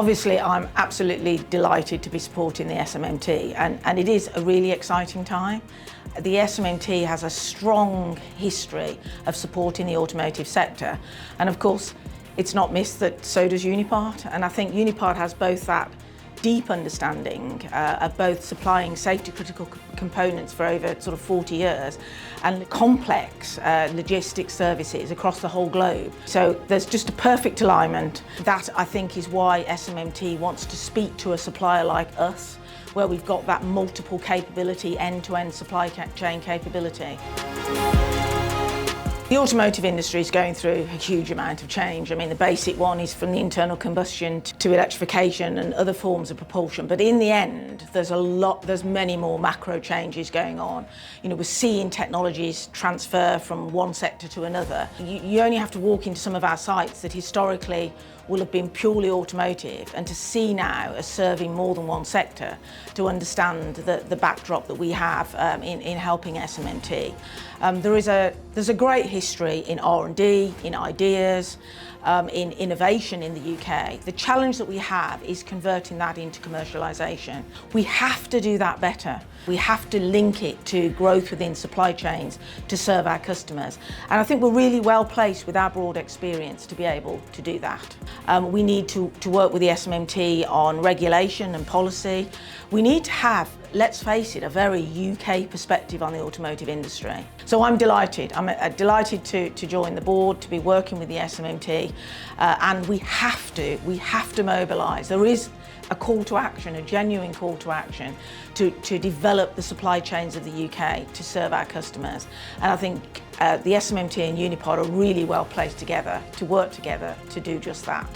Obviously, I'm absolutely delighted to be supporting the SMMT, and it is a really exciting time. The SMMT has a strong history of supporting the automotive sector, and of course, it's not missed that so does Unipart, and I think Unipart has both that deep understanding of both supplying safety critical components for over sort of 40 years and complex logistics services across the whole globe. So there's just a perfect alignment. That, I think, is why SMMT wants to speak to a supplier like us, where we've got that multiple capability, end-to-end supply chain capability. The automotive industry is going through a huge amount of change. I mean, the basic one is from the internal combustion to electrification and other forms of propulsion. But in the end, there's many more macro changes going on. You know, we're seeing technologies transfer from one sector to another. You only have to walk into some of our sites that historically will have been purely automotive, and to see now as serving more than one sector, to understand the backdrop that we have in helping SMMT. There's a great history in R&D, in ideas, in innovation in the UK. The challenge that we have is converting that into commercialisation. We have to do that better. We have to link it to growth within supply chains to serve our customers. And I think we're really well placed with our broad experience to be able to do that. We need to work with the SMMT on regulation and policy. We need to have, let's face it, a very UK perspective on the automotive industry. So I'm delighted. I'm delighted to join the board, to be working with the SMMT, and we have to mobilise. There is a call to action, a genuine call to action to develop the supply chains of the UK to serve our customers. And I think the SMMT and Unipart are really well placed together to work together to do just that.